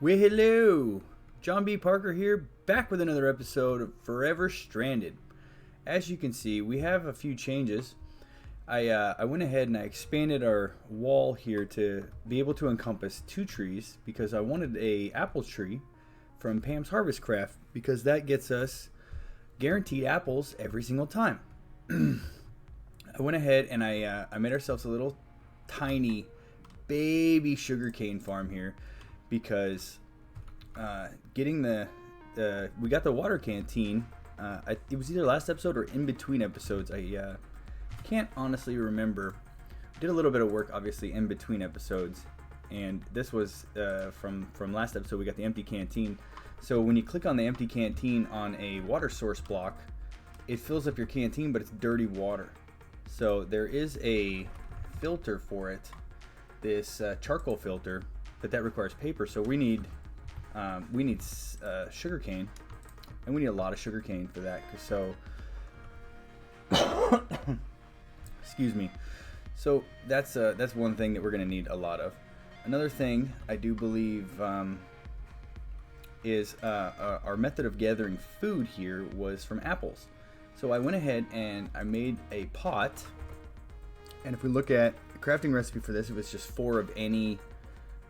Well, hello! JohnBParker here, back with another episode of Forever Stranded. As you can see, we have a few changes. I went ahead and I expanded our wall here to be able to encompass 2 trees because I wanted a apple tree from Pam's Harvest Craft because that gets us guaranteed apples every single time. I went ahead and I made ourselves a little tiny baby sugarcane farm here because getting we got the water canteen. It was either last episode or in between episodes. I can't honestly remember. Did a little bit of work, obviously, in between episodes, and this was from last episode. We got the empty canteen. So when you click on the empty canteen on a water source block, it fills up your canteen, but it's dirty water. So there is a filter for it, this charcoal filter, but that requires paper. So we need sugar cane, and we need a lot of sugar cane for that. So excuse me. So that's one thing that we're gonna need a lot of. Another thing I do believe is our method of gathering food here was from apples. So I went ahead and I made a pot, and if we look at the crafting recipe for this, it was just 4 of any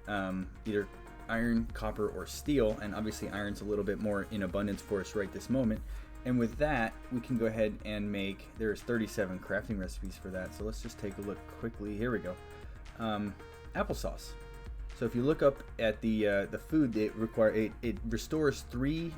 either iron, copper, or steel, and obviously iron's a little bit more in abundance for us right this moment. And with that, we can go ahead and make, there's 37 crafting recipes for that, so let's just take a look quickly. Here we go. Applesauce. So if you look up at the food, it restores 3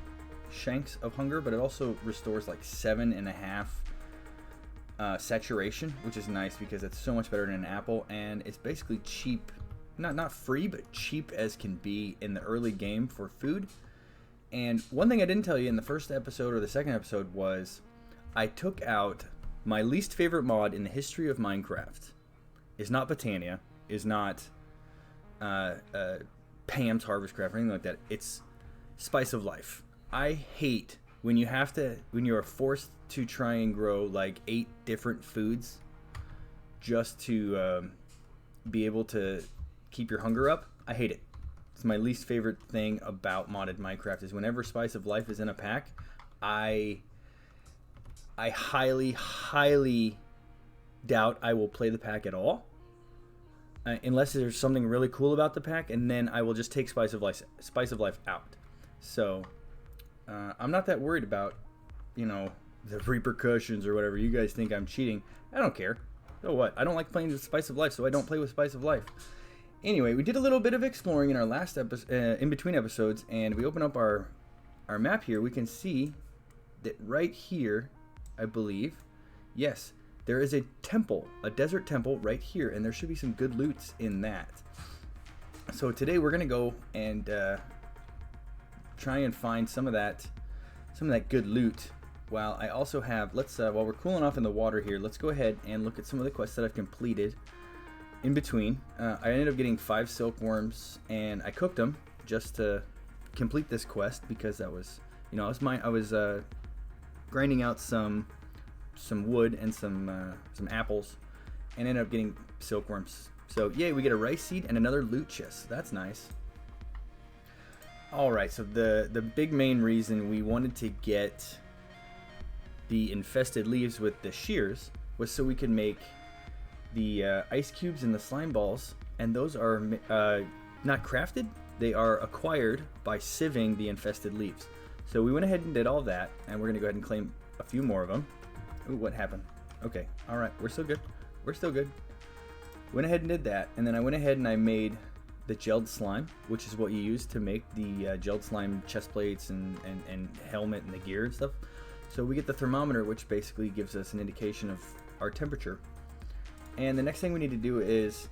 shanks of hunger, but it also restores like 7.5 saturation, which is nice because it's so much better than an apple, and it's basically cheap. Not free, but cheap as can be in the early game for food. And one thing I didn't tell you in the first episode or the second episode was I took out my least favorite mod in the history of Minecraft. Is not Botania, is not Pam's Harvest Craft or anything like that. It's Spice of Life. I hate when you are forced to try and grow like 8 different foods just to be able to keep your hunger up. I hate it. It's my least favorite thing about modded Minecraft is whenever Spice of Life is in a pack, I highly doubt I will play the pack at all, unless there's something really cool about the pack, and then I will just take Spice of Life out. So I'm not that worried about, the repercussions or whatever. You guys think I'm cheating. I don't care. So what? I don't like playing with Spice of Life, so I don't play with Spice of Life. Anyway, we did a little bit of exploring in our last episode, in between episodes, and we open up our map here. We can see that right here, I believe, yes, there is a temple, a desert temple right here, and there should be some good loots in that. So today we're gonna go and try and find some of that good loot. While I also have, while we're cooling off in the water here, let's go ahead and look at some of the quests that I've completed. In between, I ended up getting 5 silkworms, and I cooked them just to complete this quest because that was, I was grinding out some wood and some apples, and ended up getting silkworms. So yay, we get a rice seed and another loot chest. That's nice. All right, so the big main reason we wanted to get the infested leaves with the shears was so we could make the ice cubes and the slime balls, and those are not crafted, they are acquired by sieving the infested leaves. So we went ahead and did all that, and we're gonna go ahead and claim a few more of them. Ooh, what happened? Okay, all right, we're still good. Went ahead and did that, and then I went ahead and I made the gelled slime, which is what you use to make the gelled slime chest plates and helmet and the gear and stuff. So we get the thermometer, which basically gives us an indication of our temperature. And the next thing we need to do is,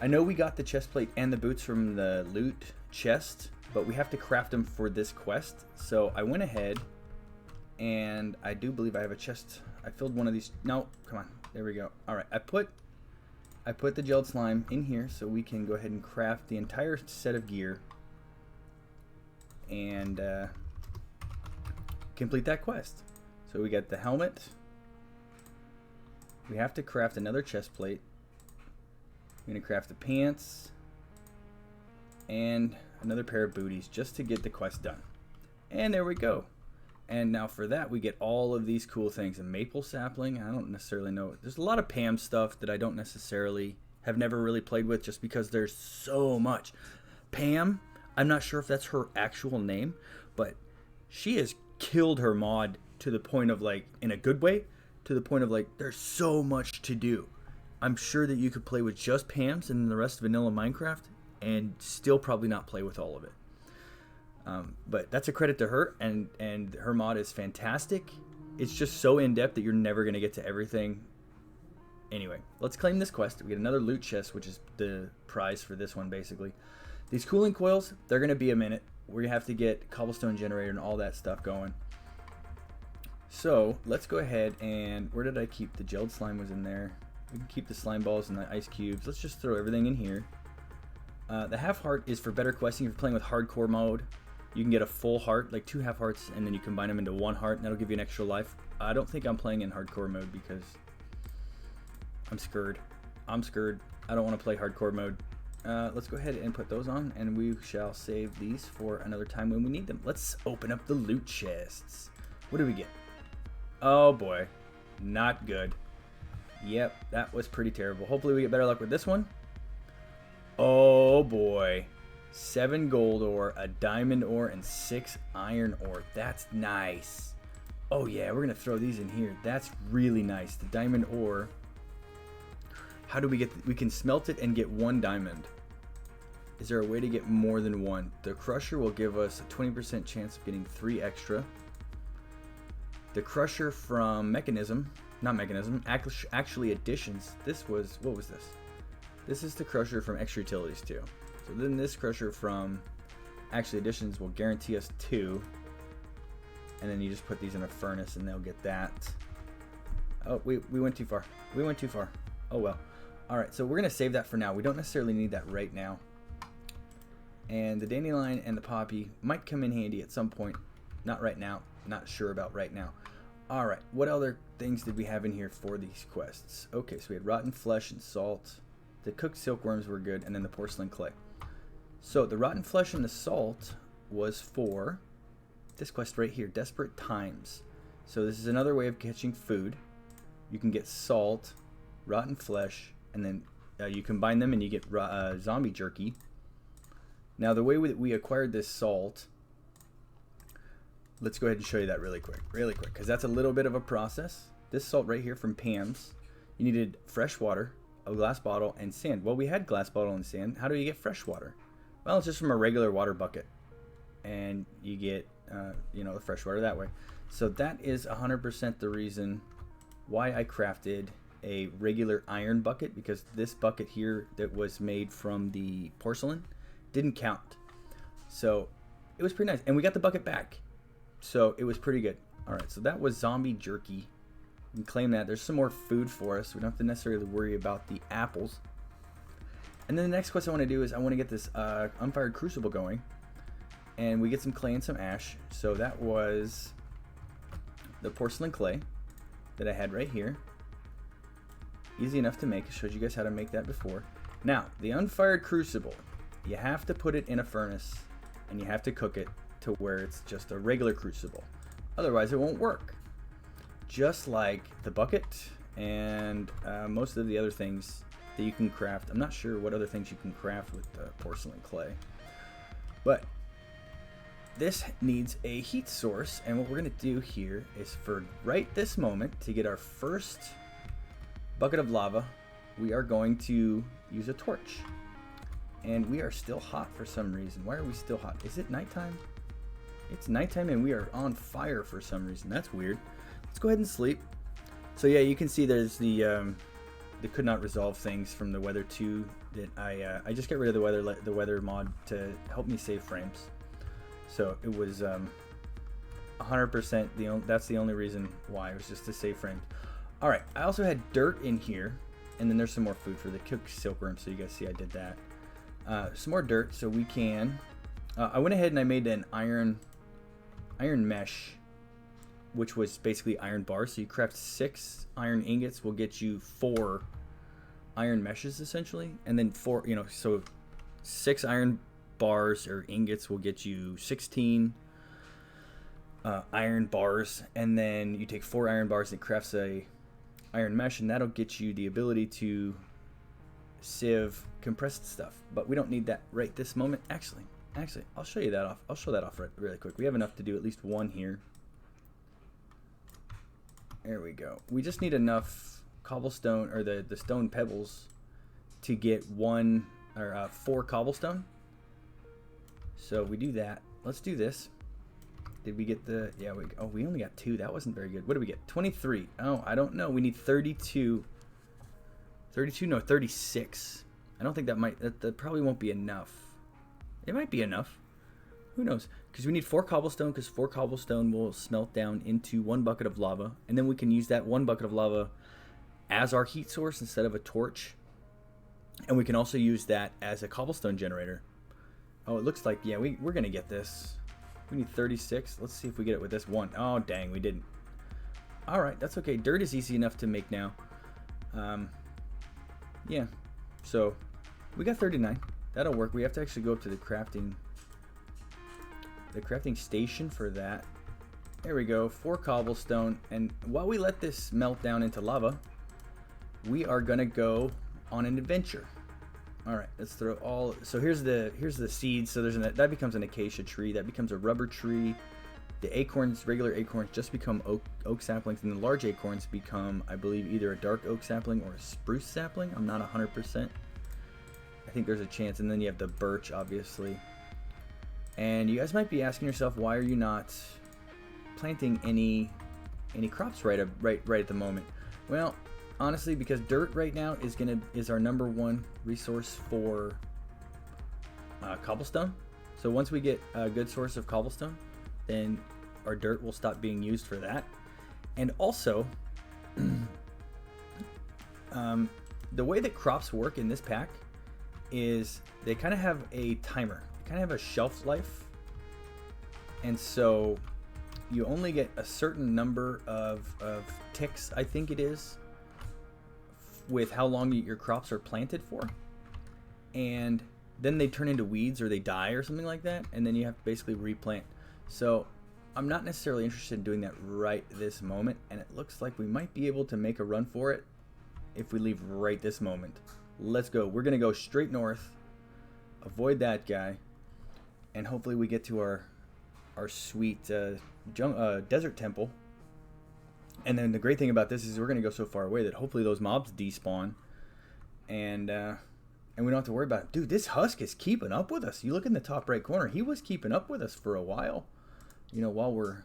I know we got the chest plate and the boots from the loot chest, but we have to craft them for this quest. So I went ahead, and I do believe I have a chest. I filled one of these. No, come on. There we go. All right, I put the gelled slime in here so we can go ahead and craft the entire set of gear and complete that quest. So we got the helmet. We have to craft another chest plate. We're going to craft the pants. and another pair of booties just to get the quest done. And there we go. And now for that, we get all of these cool things. A maple sapling, I don't necessarily know. There's a lot of Pam stuff that I don't necessarily, have never really played with just because there's so much. Pam, I'm not sure if that's her actual name, but she has killed her mod to the point of like, in a good way, to the point of like, there's so much to do. I'm sure that you could play with just Pams and the rest of vanilla Minecraft and still probably not play with all of it. But that's a credit to her, and her mod is fantastic. It's just so in-depth that you're never going to get to everything. Anyway, let's claim this quest. We get another loot chest, which is the prize for this one, basically. These cooling coils, they're going to be a minute. We have to get cobblestone generator and all that stuff going. So, let's go ahead and... Where did I keep? The gelled slime was in there. We can keep the slime balls and the ice cubes. Let's just throw everything in here. The half heart is for better questing. If you're playing with hardcore mode, you can get a full heart, like 2 half hearts, and then you combine them into 1 heart, and that'll give you an extra life. I don't think I'm playing in hardcore mode because I'm scared. I don't want to play hardcore mode. Let's go ahead and put those on, and we shall save these for another time when we need them. Let's open up the loot chests. What do we get? Oh boy, not good. Yep, that was pretty terrible. Hopefully we get better luck with this one. Oh boy. 7 gold ore, a diamond ore, and 6 iron ore. That's nice. Oh yeah, we're going to throw these in here. That's really nice. The diamond ore. How do we get... We can smelt it and get 1 diamond. Is there a way to get more than 1? The crusher will give us a 20% chance of getting 3 extra. The crusher from mechanism... Not mechanism. Actually additions. This was... What was this? This is the crusher from extra utilities too. So then this crusher from actually additions will guarantee us 2. And then you just put these in a furnace and they'll get that. Oh, we went too far. We went too far. Oh well. Alright, so we're going to save that for now. We don't necessarily need that right now. And the dandelion and the poppy might come in handy at some point. Not right now. Not sure about right now. Alright, what other things did we have in here for these quests? Okay, so we had rotten flesh and salt. The cooked silkworms were good, and then the porcelain clay. So the rotten flesh and the salt was for this quest right here, Desperate Times. So this is another way of catching food. You can get salt, rotten flesh, and then you combine them and you get zombie jerky. Now the way we acquired this salt, let's go ahead and show you that really quick, because that's a little bit of a process. This salt right here from Pam's, you needed fresh water, a glass bottle, and sand. Well, we had glass bottle and sand. How do you get fresh water? Well, it's just from a regular water bucket, and you get the fresh water that way. So that is 100% the reason why I crafted a regular iron bucket, because this bucket here that was made from the porcelain didn't count. So it was pretty nice, and we got the bucket back, so it was pretty good. All right, so that was zombie jerky. We can claim that. There's some more food for us. We don't have to necessarily worry about the apples. And then the next quest I want to do is I want to get this unfired crucible going. And we get some clay and some ash. So that was the porcelain clay that I had right here. Easy enough to make. I showed you guys how to make that before. Now, the unfired crucible. You have to put it in a furnace. And you have to cook it to where it's just a regular crucible. Otherwise, it won't work. Just like the bucket and most of the other things that you can craft. I'm not sure what other things you can craft with porcelain clay. But this needs a heat source. And what we're going to do here is for right this moment, to get our first bucket of lava, we are going to use a torch. And we are still hot for some reason. Why are we still hot? Is it nighttime? It's nighttime and we are on fire for some reason. That's weird. Let's go ahead and sleep. So yeah, you can see there's the could not resolve things from the weather 2 that I just got rid of the weather mod to help me save frames. So it was 100% that's the only reason why. It was just to save frames. All right, I also had dirt in here, and then there's some more food for the cooked silkworm. So you guys see I did that. Some more dirt so we can. I went ahead and I made an iron mesh, which was basically iron bars. So you craft 6 iron ingots will get you 4 iron meshes essentially, and then 4, so 6 iron bars or ingots will get you 16 iron bars, and then you take 4 iron bars and it crafts a iron mesh, and that'll get you the ability to sieve compressed stuff. But we don't need that right this moment. Actually, I'll show you that off. I'll show that off really quick. We have enough to do at least one here. There we go. We just need enough cobblestone, or the stone pebbles, to get 4 cobblestone. So we do that. Let's do this. Did we get the... Yeah, we only got 2. That wasn't very good. What did we get? 23. Oh, I don't know. We need 32. 32? No, 36. I don't think that probably won't be enough. It might be enough. Who knows? Because we need 4 cobblestone, because 4 cobblestone will smelt down into 1 bucket of lava. And then we can use that 1 bucket of lava as our heat source instead of a torch. And we can also use that as a cobblestone generator. Oh, it looks like, yeah, we're going to get this. We need 36. Let's see if we get it with this 1. Oh, dang, we didn't. All right, that's okay. Dirt is easy enough to make now. Yeah, so we got 39. That'll work. We have to actually go up to the crafting station for that. There we go. 4 cobblestone. And while we let this melt down into lava, we are going to go on an adventure. All right, let's throw all. So here's the seeds. So that becomes an acacia tree. That becomes a rubber tree. The acorns, regular acorns, just become oak saplings, and the large acorns become, I believe, either a dark oak sapling or a spruce sapling. I'm not 100%. I think there's a chance. And then you have the birch, obviously. And you guys might be asking yourself, why are you not planting any crops right at the moment? Well, honestly, because dirt right now is our #1 resource for cobblestone. So once we get a good source of cobblestone, then our dirt will stop being used for that. And also, the way that crops work in this pack is they kind of have a timer. They kind of have a shelf life. And so you only get a certain number of ticks, I think it is, with how long your crops are planted for. And then they turn into weeds or they die or something like that, and then you have to basically replant. So I'm not necessarily interested in doing that right this moment, and it looks like we might be able to make a run for it if we leave right this moment. Let's go. We're gonna go straight north, avoid that guy, and hopefully we get to our sweet desert temple. And then the great thing about this is we're going to go so far away that hopefully those mobs despawn, and we don't have to worry about it. Dude, this husk is keeping up with us. You look in the top right corner. He was keeping up with us for a while. You know, while we're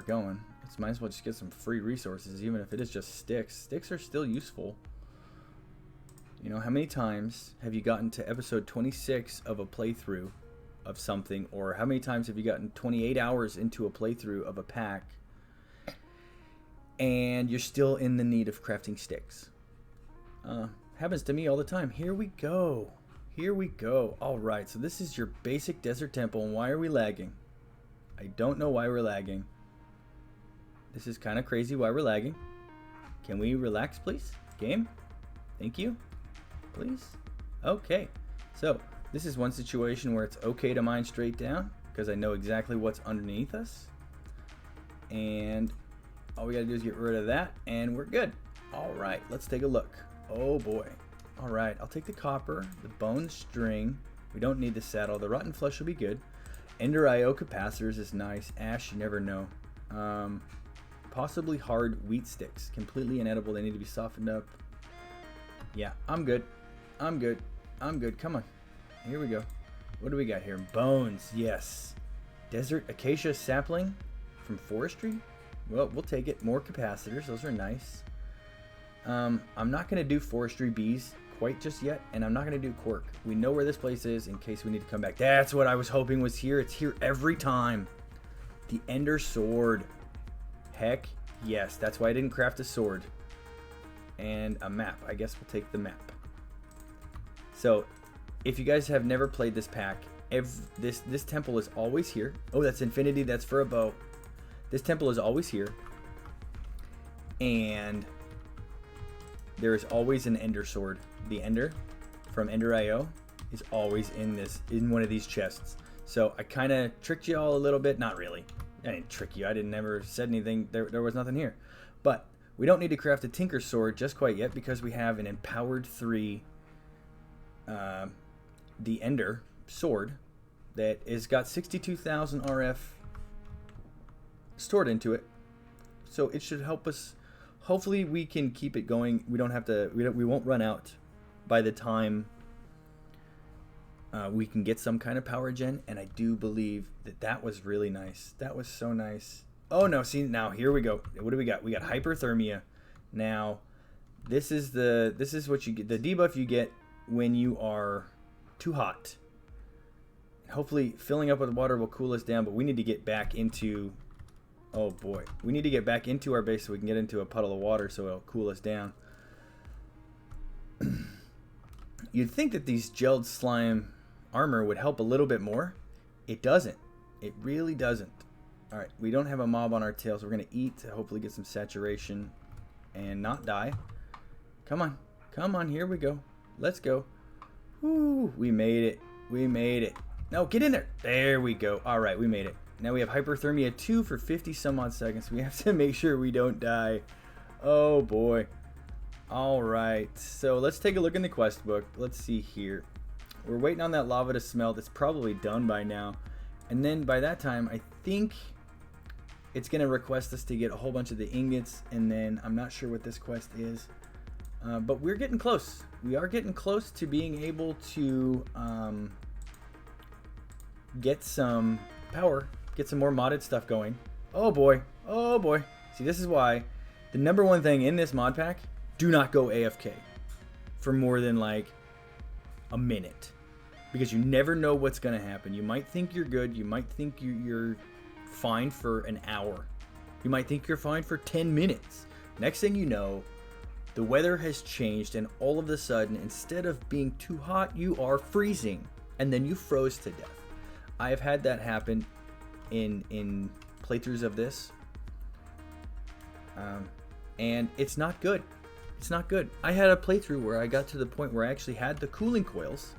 going, let's might as well just get some free resources, even if it is just sticks. Sticks are still useful. You know, how many times have you gotten to episode 26 of a playthrough of something, or how many times have you gotten 28 hours into a playthrough of a pack, and you're still in the need of crafting sticks? Happens to me all the time. Here we go. All right, so this is your basic desert temple. And why are we lagging? I don't know why we're lagging. This is kind of crazy why we're lagging. Can we relax, please? Game? Thank you. Please? Okay. So this is one situation where it's okay to mine straight down, because I know exactly what's underneath us. And all we got to do is get rid of that, and we're good. All right, let's take a look. Oh boy. All right, I'll take the copper, the bone string. We don't need the saddle. The rotten flesh will be good. Ender IO capacitors is nice. Ash, you never know. Possibly hard wheat sticks. Completely inedible. They need to be softened up. Yeah, I'm good. Come on. Here we go. What do we got here? Bones. Yes. Desert acacia sapling from forestry. Well, we'll take it. More capacitors. Those are nice. I'm not going to do forestry bees quite just yet, and I'm not going to do cork. We know where this place is in case we need to come back. That's what I was hoping was here. It's here every time. The Ender Sword. Heck yes. That's why I didn't craft a sword. And a map. I guess we'll take the map. So, if you guys have never played this pack, this temple is always here. Oh, that's infinity. That's for a bow. This temple is always here. And there is always an Ender Sword. The Ender from Ender IO is always in one of these chests. So I kind of tricked you all a little bit. Not really. I didn't trick you. I didn't never said anything. There was nothing here. But we don't need to craft a Tinker Sword just quite yet because we have an Empowered 3 the Ender Sword that has got 62,000 RF stored into it. So it should help us. Hopefully we can keep it going. We don't have to. We won't run out by the time we can get some kind of power gen. And I do believe that was really nice. That was so nice. Oh no! See, now here we go. What do we got? We got hyperthermia. Now, this is what you get. The debuff you get when you are too hot. Hopefully, filling up with water will cool us down. But we need to get back into. Oh boy, we need to get back into our base so we can get into a puddle of water so it'll cool us down. You'd think that these gelled slime armor would help a little bit more. It doesn't. It really doesn't. All right, we don't have a mob on our tail, so we're going to eat to hopefully get some saturation and not die. Come on. Come on, here we go. Let's go. Woo, we made it. We made it. No, get in there. There we go. All right, we made it. Now we have hyperthermia 2 for 50 some odd seconds. We have to make sure we don't die. Oh boy. All right, so let's take a look in the quest book. Let's see here. We're waiting on that lava to smelt. It's probably done by now. And then by that time, I think it's going to request us to get a whole bunch of the ingots. And then I'm not sure what this quest is. But we're getting close. We are getting close to being able to get some power. Get some more modded stuff going. Oh boy. Oh boy. See, this is why the number one thing in this mod pack, do not go AFK for more than like a minute. Because you never know what's going to happen. You might think you're good. You might think you're fine for an hour. You might think you're fine for 10 minutes. Next thing you know, the weather has changed and all of a sudden, instead of being too hot, you are freezing. And then you froze to death. I have had that happen in playthroughs of this, and it's not good. It's not good. I had a playthrough where I got to the point where I actually had the cooling coils,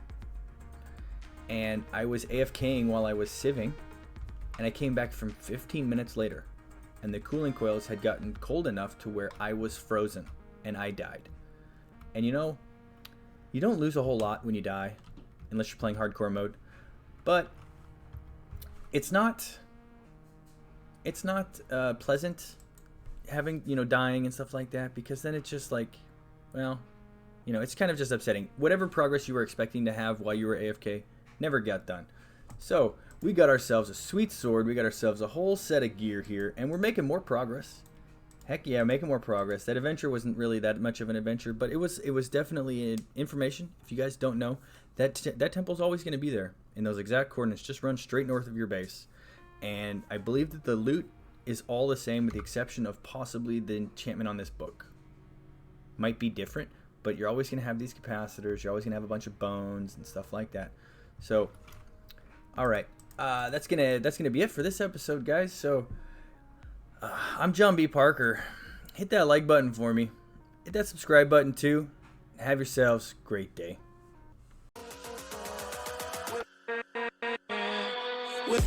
and I was AFKing while I was sieving, and I came back from 15 minutes later, and the cooling coils had gotten cold enough to where I was frozen, and I died. And you know, you don't lose a whole lot when you die, unless you're playing hardcore mode, but it's not pleasant having, dying and stuff like that, because then it's just like, well, it's kind of just upsetting. Whatever progress you were expecting to have while you were AFK never got done. So we got ourselves a sweet sword, we got ourselves a whole set of gear here, and we're making more progress. Heck yeah, making more progress. That adventure wasn't really that much of an adventure, but it was definitely information. If you guys don't know, that temple's always going to be there in those exact coordinates. Just run straight north of your base. And I believe that the loot is all the same with the exception of possibly the enchantment on this book. Might be different, but you're always going to have these capacitors. You're always going to have a bunch of bones and stuff like that. So, all right. That's gonna be it for this episode, guys. So, I'm JohnBParker. Hit that like button for me. Hit that subscribe button too. Have yourselves a great day. With